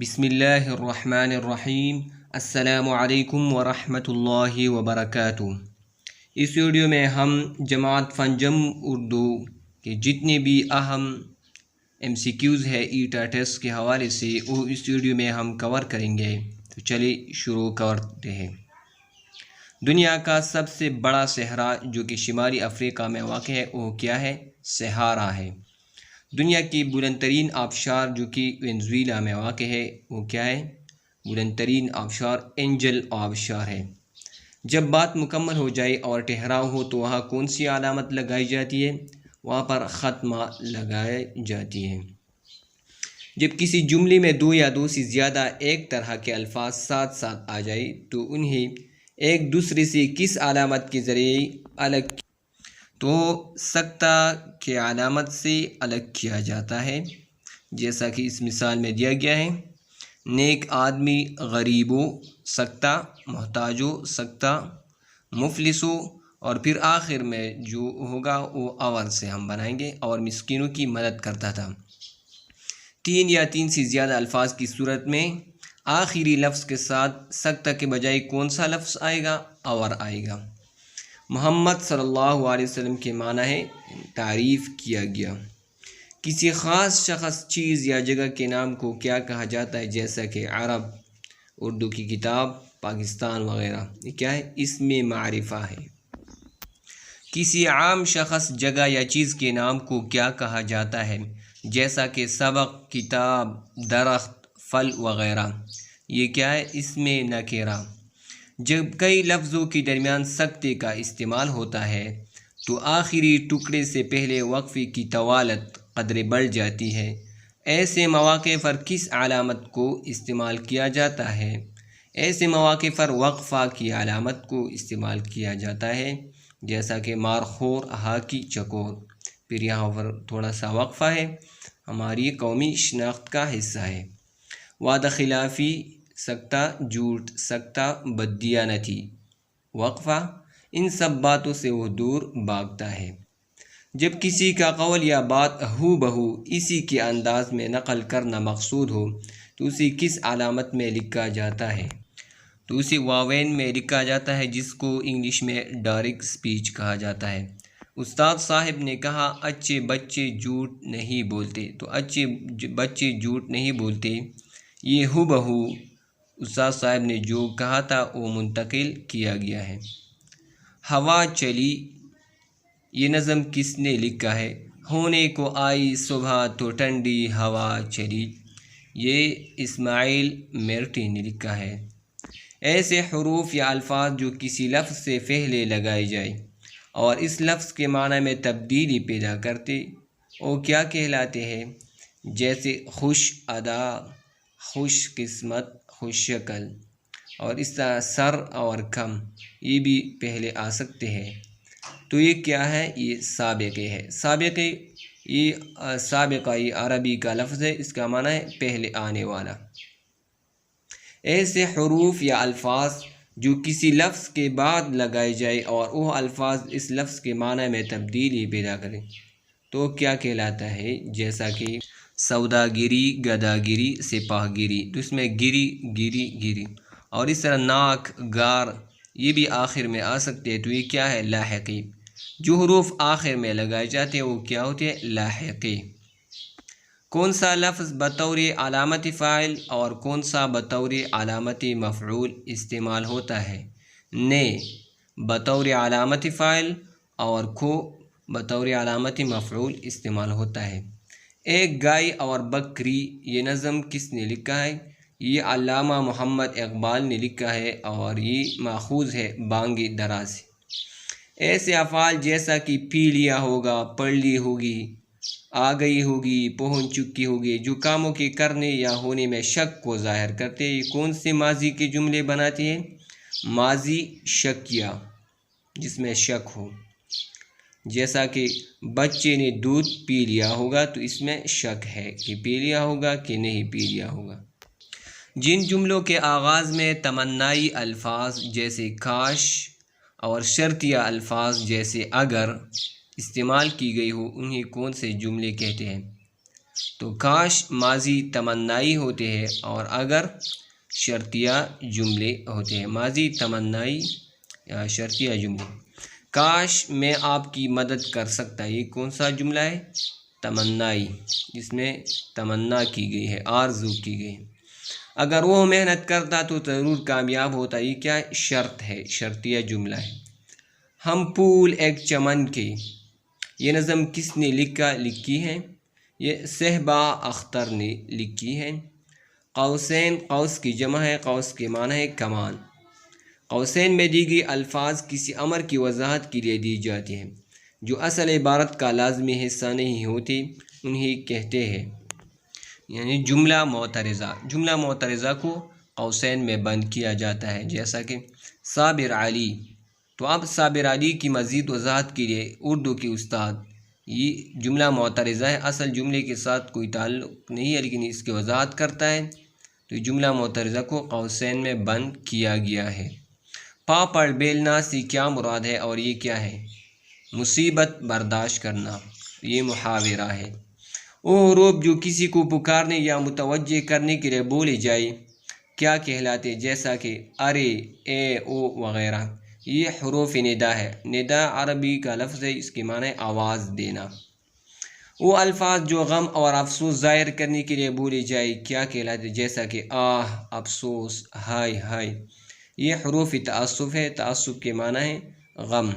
بسم اللہ الرحمن الرحیم۔ السلام علیکم ورحمۃ اللہ وبرکاتہ۔ اس ویڈیو میں ہم جماعت فنجم اردو کے جتنے بھی اہم MCQs ہے ایٹا ٹیسٹ کے حوالے سے وہ اس ویڈیو میں ہم کور کریں گے۔ تو چلیے شروع کرتے ہیں۔ دنیا کا سب سے بڑا صحرا جو کہ شمالی افریقہ میں واقع ہے وہ کیا ہے؟ صحارا ہے۔ دنیا کی بلند ترین آبشار جو کہ وینزویلا میں واقع ہے وہ کیا ہے؟ بلند ترین آبشار اینجل آبشار ہے۔ جب بات مکمل ہو جائے اور ٹھہراؤ ہو تو وہاں کون سی علامت لگائی جاتی ہے؟ وہاں پر ختمہ لگائی جاتی ہے۔ جب کسی جملے میں دو یا دو سے زیادہ ایک طرح کے الفاظ ساتھ ساتھ آ جائے تو انہیں ایک دوسرے سے کس علامت کے ذریعے الگ تو سکتہ کے علامت سے الگ کیا جاتا ہے، جیسا کہ اس مثال میں دیا گیا ہے۔ نیک آدمی غریبوں سکتہ، محتاجوں سکتہ، مفلسوں، اور پھر آخر میں جو ہوگا وہ اول سے ہم بنائیں گے اور مسکینوں کی مدد کرتا تھا۔ تین یا تین سے زیادہ الفاظ کی صورت میں آخری لفظ کے ساتھ سکتہ کے بجائے کون سا لفظ آئے گا؟ اور آئے گا۔ محمد صلی اللہ علیہ وسلم کے معنی ہے تعریف کیا گیا۔ کسی خاص شخص، چیز یا جگہ کے نام کو کیا کہا جاتا ہے؟ جیسا کہ عرب، اردو کی کتاب، پاکستان وغیرہ۔ یہ کیا ہے؟ اسم معرفہ ہے۔ کسی عام شخص، جگہ یا چیز کے نام کو کیا کہا جاتا ہے؟ جیسا کہ سبق، کتاب، درخت، پھل وغیرہ۔ یہ کیا ہے؟ اسم نکرہ۔ جب کئی لفظوں کے درمیان سکتے کا استعمال ہوتا ہے تو آخری ٹکڑے سے پہلے وقفے کی طوالت قدرے بڑھ جاتی ہے۔ ایسے مواقع پر کس علامت کو استعمال کیا جاتا ہے؟ ایسے مواقع پر وقفہ کی علامت کو استعمال کیا جاتا ہے، جیسا کہ مارخور، ہاکی، چکور۔ پھر یہاں پر تھوڑا سا وقفہ ہے، ہماری قومی شناخت کا حصہ ہے۔ وعدہ خلافی سکتہ، جھوٹ سکتہ، بددیانتی وقفہ۔ ان سب باتوں سے وہ دور بھاگتا ہے۔ جب کسی کا قول یا بات ہو بہو اسی کے انداز میں نقل کرنا مقصود ہو تو اسے کس علامت میں لکھا جاتا ہے؟ تو اسے واوین میں لکھا جاتا ہے، جس کو انگلش میں ڈائریکٹ سپیچ کہا جاتا ہے۔ استاد صاحب نے کہا اچھے بچے جھوٹ نہیں بولتے۔ تو اچھے بچے جھوٹ نہیں بولتے، یہ ہو بہو استاد صاحب نے جو کہا تھا وہ منتقل کیا گیا ہے۔ ہوا چلی، یہ نظم کس نے لکھا ہے؟ ہونے کو آئی صبح تو ٹھنڈی ہوا چلی، یہ اسماعیل میرٹی نے لکھا ہے۔ ایسے حروف یا الفاظ جو کسی لفظ سے پہلے لگائے جائے اور اس لفظ کے معنی میں تبدیلی پیدا کرتے وہ کیا کہلاتے ہیں؟ جیسے خوش ادا، خوش قسمت، خوش شکل، اور اس طرح سر اور کم، یہ بھی پہلے آ سکتے ہیں۔ تو یہ کیا ہے؟ یہ سابقے ہے۔ سابقے، یہ سابقہ یہ عربی کا لفظ ہے، اس کا معنی ہے پہلے آنے والا۔ ایسے حروف یا الفاظ جو کسی لفظ کے بعد لگائے جائے اور وہ الفاظ اس لفظ کے معنی میں تبدیلی پیدا کریں تو کیا کہلاتا ہے؟ جیسا کہ سوداگری، گداگری، سپاہ گیری۔ تو اس میں گری، گری، گری، اور اس طرح ناک، گار، یہ بھی آخر میں آ سکتے ہیں۔ تو یہ کیا ہے؟ لاحقی۔ جو حروف آخر میں لگائے جاتے ہیں وہ کیا ہوتے ہیں؟ لاحقی۔ کون سا لفظ بطور علامت فاعل اور کون سا بطور علامت مفعول استعمال ہوتا ہے؟ نے بطور علامت فاعل اور کو بطور علامت مفعول استعمال ہوتا ہے۔ ایک گائے اور بکری، یہ نظم کس نے لکھا ہے؟ یہ علامہ محمد اقبال نے لکھا ہے اور یہ ماخوذ ہے بانگ درا سے۔ ایسے افعال جیسا کہ پی لیا ہوگا، پڑھ لی ہوگی، آ گئی ہوگی، پہنچ چکی ہوگی، جو کاموں کے کرنے یا ہونے میں شک کو ظاہر کرتے ہیں، یہ کون سے ماضی کے جملے بناتے ہیں؟ ماضی شکیہ، جس میں شک ہو۔ جیسا کہ بچے نے دودھ پی لیا ہوگا، تو اس میں شک ہے کہ پی لیا ہوگا کہ نہیں پی لیا ہوگا۔ جن جملوں کے آغاز میں تمنائی الفاظ جیسے کاش اور شرطیہ الفاظ جیسے اگر استعمال کی گئی ہو انہیں کون سے جملے کہتے ہیں؟ تو کاش ماضی تمنائی ہوتے ہیں اور اگر شرطیہ جملے ہوتے ہیں، ماضی تمنائی یا شرطیہ جملے۔ کاش میں آپ کی مدد کر سکتا، یہ کون سا جملہ ہے؟ تمنائی، جس میں تمنا کی گئی ہے، آرزو کی گئی ہے۔ اگر وہ محنت کرتا تو ضرور کامیاب ہوتا، یہ کیا شرط ہے، شرطیہ جملہ ہے۔ ہم پھول ایک چمن کے، یہ نظم کس نے لکھی ہے؟ یہ صہبا اختر نے لکھی ہے۔ قوسین، قوس کی جمع ہے، قوس کے معنی ہے کمان۔ قوسین میں دی گئی الفاظ کسی امر کی وضاحت کے لیے دی جاتی ہیں، جو اصل عبارت کا لازمی حصہ نہیں ہوتی، انہیں کہتے ہیں یعنی جملہ معترضہ۔ جملہ معترضہ کو قوسین میں بند کیا جاتا ہے، جیسا کہ صابر علی۔ تو اب صابر علی کی مزید وضاحت کے لیے اردو کے استاد، یہ جملہ معترضہ ہے، اصل جملے کے ساتھ کوئی تعلق نہیں ہے لیکن اس کی وضاحت کرتا ہے، تو جملہ معترضہ کو قوسین میں بند کیا گیا ہے۔ پاپڑ بیلنا سے کیا مراد ہے اور یہ کیا ہے؟ مصیبت برداشت کرنا، یہ محاورہ ہے۔ وہ حروف جو کسی کو پکارنے یا متوجہ کرنے کے لیے بولے جائے کیا کہلاتے؟ جیسا کہ ارے، اے، او وغیرہ، یہ حروف ندا ہے۔ ندا عربی کا لفظ ہے، اس کے معنی آواز دینا۔ وہ الفاظ جو غم اور افسوس ظاہر کرنے کے لیے بولے جائے کیا کہلاتے؟ جیسا کہ آہ، افسوس، ہائے ہائے، یہ حروف تعصف ہے، تعصف کے معنی ہے غم۔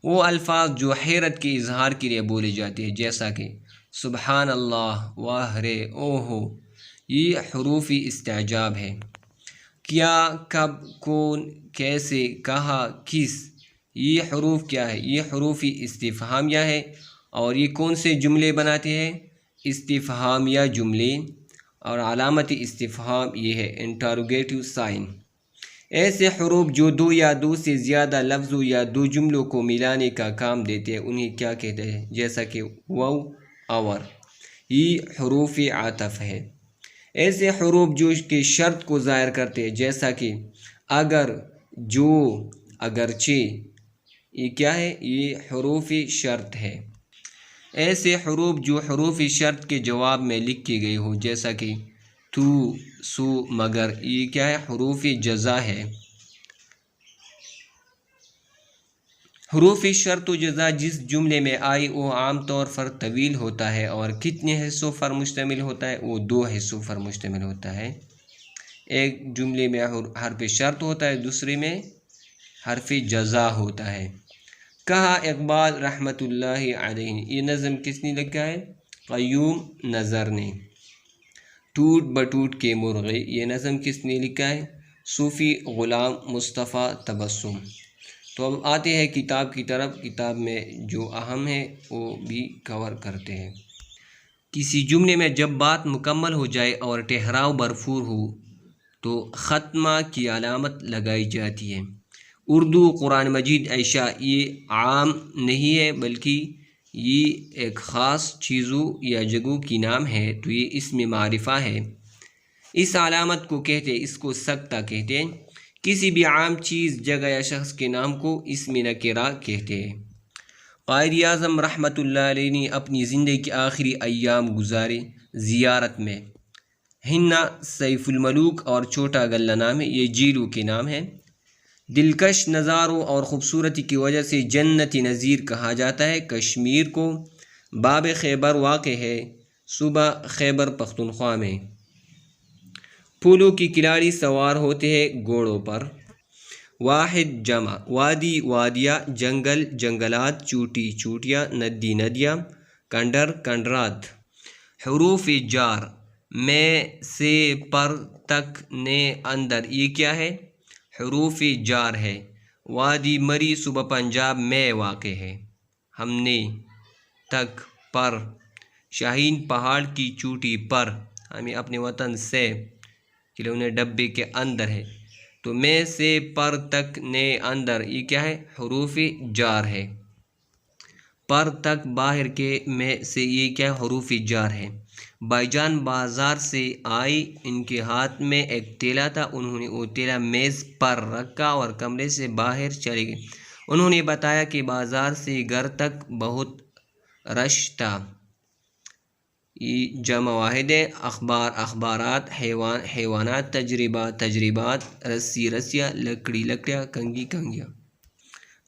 وہ الفاظ جو حیرت کے اظہار کے لیے بولے جاتے ہیں، جیسا کہ سبحان اللہ، واہ رے، اوہو، یہ حروف استعجاب ہے۔ کیا، کب، کون، کیسے، کہاں، کس، یہ حروف کیا ہے؟ یہ حروف استفہامیہ ہے، اور یہ کون سے جملے بناتے ہیں؟ استفہامیہ جملے، اور علامت استفہام یہ ہے انٹروگیٹو سائن۔ ایسے حروف جو دو یا دو سے زیادہ لفظوں یا دو جملوں کو ملانے کا کام دیتے ہیں انہیں کیا کہتے ہیں؟ جیسا کہ واو، اور، یہ حروف عطف ہے۔ ایسے حروف جو کہ شرط کو ظاہر کرتے ہیں، جیسا کہ اگر، جو، اگرچہ، یہ کیا ہے؟ یہ حروف شرط ہے۔ ایسے حروف جو حروف شرط کے جواب میں لکھی گئی ہو، جیسا کہ تو، سو، مگر، یہ کیا ہے؟ حروف جزا ہے۔ حروف شرط و جزا جس جملے میں آئی وہ عام طور پر طویل ہوتا ہے، اور کتنے حصوں پر مشتمل ہوتا ہے؟ وہ دو حصوں پر مشتمل ہوتا ہے۔ ایک جملے میں حرف شرط ہوتا ہے، دوسرے میں حرف جزا ہوتا ہے۔ کہا اقبال رحمۃ اللہ علیہ، یہ نظم کس نے لکھا ہے؟ قیوم نظر نے۔ ٹوٹ بٹوٹ کے مرغے، یہ نظم کس نے لکھا ہے؟ صوفی غلام مصطفیٰ تبسم۔ تو اب آتے ہیں کتاب کی طرف، کتاب میں جو اہم ہے وہ بھی کور کرتے ہیں۔ کسی جملے میں جب بات مکمل ہو جائے اور ٹھہراؤ بھرپور ہو تو ختمہ کی علامت لگائی جاتی ہے۔ اردو قرآن مجید عائشہ یہ عام نہیں ہے بلکہ یہ ایک خاص چیزوں یا جگہوں کی نام ہے، تو یہ اسم معرفہ ہے۔ اس علامت کو کہتے ہیں، اس کو سکتہ کہتے ہیں۔ کسی بھی عام چیز، جگہ یا شخص کے نام کو اسم نکرہ کہتے ہیں۔ قائد اعظم رحمۃ اللہ علیہ نے اپنی زندگی کے آخری ایام گزارے زیارت میں۔ ہنا سیف الملوک اور چھوٹا گلہ نام ہے، یہ جھیلوں کے نام ہیں۔ دلکش نظاروں اور خوبصورتی کی وجہ سے جنت نظیر کہا جاتا ہے۔ کشمیر کو باب خیبر واقع ہے، صوبہ خیبر پختونخوا میں۔ پھولوں کی کھلاڑی سوار ہوتے ہیں گھوڑوں پر۔ واحد جمع، وادی وادیاں، جنگل جنگلات، چوٹی چوٹیاں، ندی ندیاں، کنڈر کنڈرات۔ حروف جار، میں، سے، پر، تک، نے، اندر، یہ کیا ہے؟ حروف جار ہے۔ وادی مری صوبہ پنجاب میں واقع ہے۔ ہم نے، تک، پر، شاہین پہاڑ کی چوٹی پر، ہمیں اپنے وطن سے کھلونے ڈبے کے اندر ہے۔ تو میں، سے، پر، تک، نے، اندر، یہ کیا ہے؟ حروف جار ہے۔ پر، تک، باہر کے، میں، سے، یہ کیا ہے؟ حروف جار ہے۔ بھائی جان بازار سے آئے، ان کے ہاتھ میں ایک تیلا تھا، انہوں نے وہ تیلا میز پر رکھا اور کمرے سے باہر چلے گئے۔ انہوں نے بتایا کہ بازار سے گھر تک بہت رش تھا۔ یہ جمع واحد ہے۔ اخبار اخبارات، حیوان حیوانات، تجربات تجربات، رسی رسیاں، لکڑی لکڑیاں، کنگھی کنگھیاں۔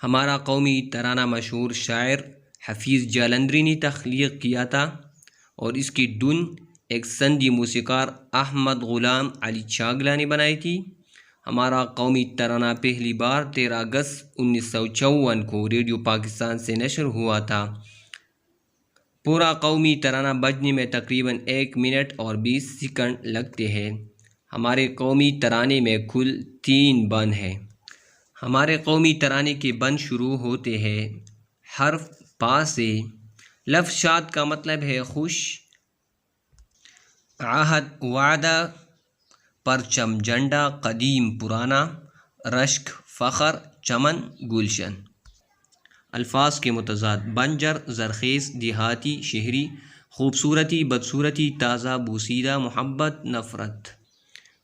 ہمارا قومی ترانہ مشہور شاعر حفیظ جالندری نے تخلیق کیا تھا اور اس کی دھن ایک سندھی موسیقار احمد غلام علی چاگلا نے بنائی تھی۔ ہمارا قومی ترانہ پہلی بار 13 اگست 1954 کو ریڈیو پاکستان سے نشر ہوا تھا۔ پورا قومی ترانہ بجنے میں تقریباً 1 منٹ اور 20 سیکنڈ لگتے ہیں۔ ہمارے قومی ترانے میں کل 3 بند ہیں۔ ہمارے قومی ترانے کے بند شروع ہوتے ہیں حرف پا سے۔ لفظ شاد کا مطلب ہے خوش، عہد وعدہ، پرچم جھنڈا، قدیم پرانا، رشک فخر، چمن گلشن۔ الفاظ کے متضاد: بنجر زرخیز، دیہاتی شہری، خوبصورتی بدصورتی، تازہ بوسیدہ، محبت نفرت۔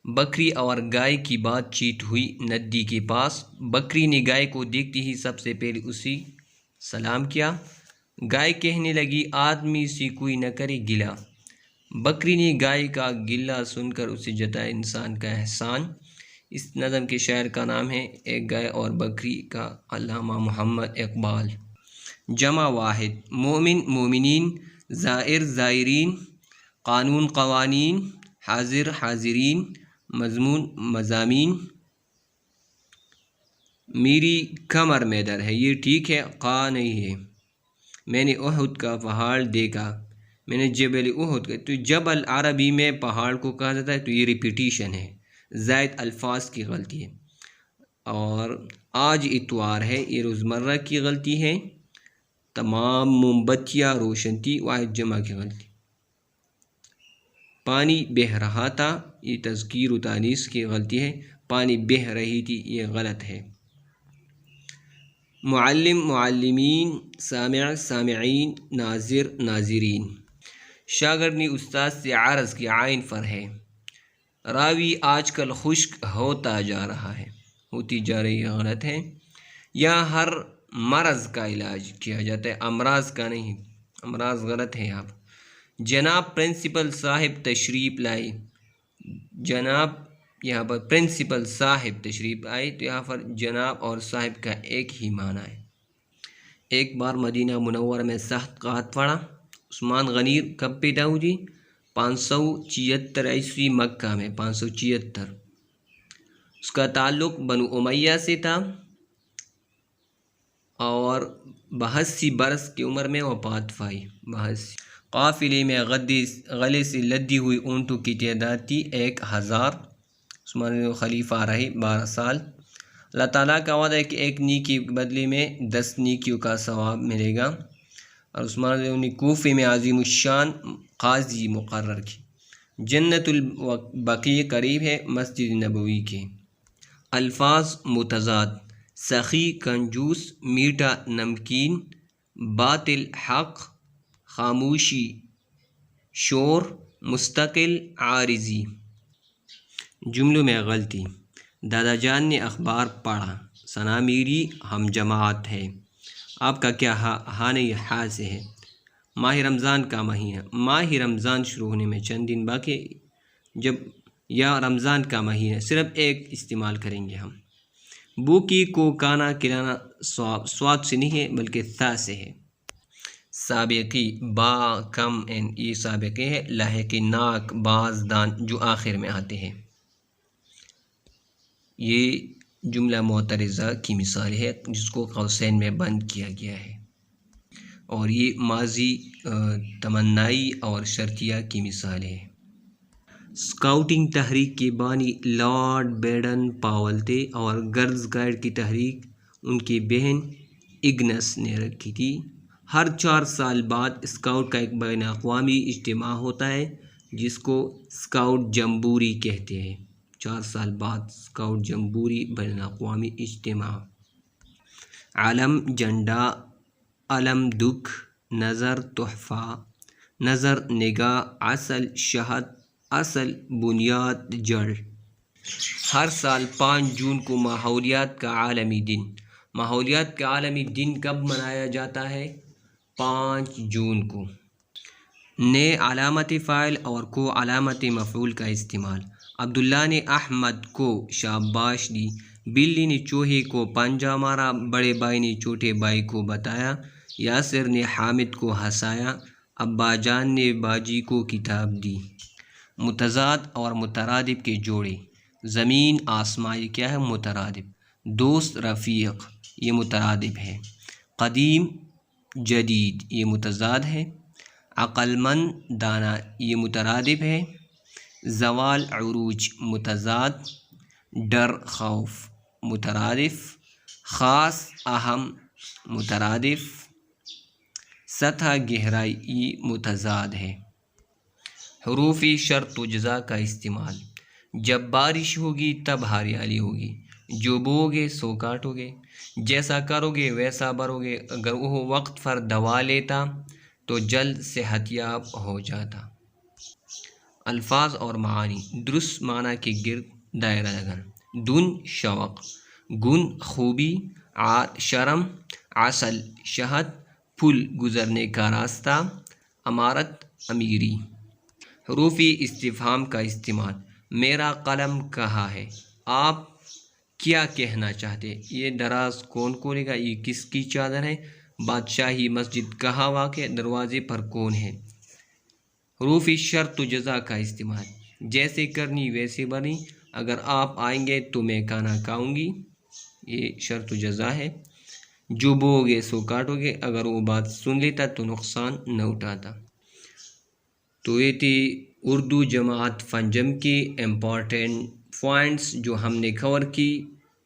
بکری اور گائے کی بات چیت ہوئی ندی کے پاس۔ بکری نے گائے کو دیکھتے ہی سب سے پہلے اسی سلام کیا۔ گائے کہنے لگی آدمی سے کوئی نہ کرے گلہ۔ بکری نے گائے کا گلہ سن کر اسے جتایا انسان کا احسان۔ اس نظم کے شاعر کا نام ہے ایک گائے اور بکری کا علامہ محمد اقبال۔ جمع واحد: مومن مومنین، زائر زائرین، قانون قوانین، حاضر حاضرین، مضمون مضامین۔ میری کمر میں درد ہے، یہ ٹھیک ہے، قا نہیں ہے۔ میں نے احد کا پہاڑ دیکھا، میں نے جبل احد کا۔ تو جبل عربی میں پہاڑ کو کہا جاتا ہے، تو یہ ریپیٹیشن ہے، زائد الفاظ کی غلطی ہے۔ اور آج اتوار ہے، یہ روزمرہ کی غلطی ہے۔ تمام موم بتیاں روشن تھی، واحد جمع کی غلطی۔ پانی بہہ رہا تھا، یہ تذکیر و تانیث کی غلطی ہے، پانی بہہ رہی تھی، یہ غلط ہے۔ معلم معلمین، سامع سامعین، ناظر ناظرین۔ شاگرد نے استاد سے عرض کی عین پر ہے۔ راوی آج کل خشک ہوتا جا رہا ہے، ہوتی جا رہی ہے، غلط ہے۔ یہاں ہر مرض کا علاج کیا جاتا ہے، امراض کا نہیں، امراض غلط ہے یہاں۔ جناب پرنسپل صاحب تشریف لائے، جناب یہاں پر پرنسپل صاحب تشریف آئے، تو یہاں پر جناب اور صاحب کا ایک ہی معنی ہے۔ ایک بار مدینہ منورہ میں سخت قحط پڑا۔ عثمان غنی کب پیدا ہوئی؟ 576 عیسوی مکہ میں، 576۔ اس کا تعلق بنو امیہ سے تھا اور 82 برس کی عمر میں وفات پائی۔ 82۔ قافلے میں غلے سے لدی ہوئی اونٹوں کی تعداد تھی 1000۔ عثمان خلیفہ رہے 12 سال۔ اللہ تعالیٰ کا وعدہ ہے کہ 1 نیکی کے بدلے میں 10 نیکیوں کا ثواب ملے گا۔ اور عثمان نے کوفے میں عظیم الشان قاضی مقرر کی۔ جنت البقیع قریب ہے مسجد نبوی کے۔ الفاظ متضاد: سخی کنجوس، میٹھا نمکین، باطل حق، خاموشی شور، مستقل عارضی۔ جملوں میں غلطی: دادا جان نے اخبار پڑھا، ثنا میری ہم جماعت ہے۔ آپ کا کیا ہاں نہیں، ہاں سے ہے۔ ماہ رمضان کا مہینہ، ماہ رمضان شروع ہونے میں چند دن باقی، جب یا رمضان کا مہینہ صرف ایک استعمال کریں گے ہم۔ بوکی کو کانا کھلانا سواد سے نہیں ہے بلکہ تھا سے ہے۔ سابقی با کم این، یہ سابقے ہے۔ لاحقی ناک باز دان جو آخر میں آتے ہیں۔ یہ جملہ معترضہ کی مثال ہے جس کو قوسین میں بند کیا گیا ہے، اور یہ ماضی تمنائی اور شرطیہ کی مثال ہے۔ اسکاؤٹنگ تحریک کے بانی لارڈ بیڈن پاول تھے اور گرلز گائیڈ کی تحریک ان کی بہن اگنس نے رکھی تھی۔ ہر 4 سال بعد اسکاؤٹ کا ایک بین الاقوامی اجتماع ہوتا ہے جس کو اسکاؤٹ جمبوری کہتے ہیں۔ 4 سال بعد اسکاؤٹ جمبوری بین الاقوامی اجتماع۔ علم جھنڈا، علم دکھ، نظر تحفہ، نظر نگاہ، اصل شہد، اصل بنیاد جڑ۔ ہر سال 5 جون کو ماحولیات کا عالمی دن۔ ماحولیات کا عالمی دن کب منایا جاتا ہے؟ 5 جون کو۔ نے علامت فاعل اور کو علامت مفعول کا استعمال۔ عبداللہ نے احمد کو شاباش دی، بلی نے چوہے کو پنجہ مارا، بڑے بھائی نے چھوٹے بھائی کو بتایا، یاسر نے حامد کو ہنسایا، ابا جان نے باجی کو کتاب دی۔ متضاد اور مترادف کے جوڑے۔ زمین آسمان یہ کیا ہے؟ مترادف۔ دوست رفیق یہ مترادف ہے۔ قدیم جدید یہ متضاد ہے۔ عقل مند دانا یہ مترادف ہے۔ زوال عروج متضاد۔ ڈر خوف مترادف۔ خاص اہم مترادف۔ سطح گہرائی یہ متضاد ہے۔ حروف شرط و جزا کا استعمال۔ جب بارش ہوگی تب ہریالی ہوگی، جو بو گے سو کاٹو گے، جیسا کرو گے ویسا بھرو گے، اگر وہ وقت پر دوا لیتا تو جلد صحت یاب ہو جاتا۔ الفاظ اور معانی۔ درست معنی کے گرد دائرہ لگن۔ دن شوق، گن خوبی، شرم عسل شہد، پل گزرنے کا راستہ، امارت امیری۔ حروف استفہام کا استعمال۔ میرا قلم کہاں ہے؟ آپ کیا کہنا چاہتے؟ یہ دراز کون کھولے گا؟ یہ کس کی چادر ہے؟ بادشاہی مسجد کہاں واقع؟ دروازے پر کون ہے؟ حروف شرط و جزا کا استعمال۔ جیسے کرنی ویسے بنی، اگر آپ آئیں گے تو میں کھانا کھاؤں گی، یہ شرط و جزا ہے۔ جو بو گے سو کاٹو گے، اگر وہ بات سن لیتا تو نقصان نہ اٹھاتا۔ تو یہ تھی اردو جماعت فنجم کی امپورٹنٹ پوائنٹس جو ہم نے کور کی۔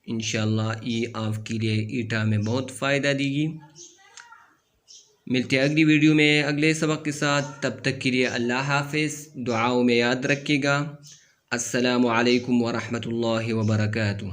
انشاءاللہ یہ آپ کے لیے ایٹا میں بہت فائدہ دے گی۔ ملتے ہیں اگلی ویڈیو میں اگلے سبق کے ساتھ، تب تک کے لیے اللہ حافظ۔ دعاؤں میں یاد رکھیے گا۔ السلام علیکم ورحمۃ اللہ وبرکاتہ۔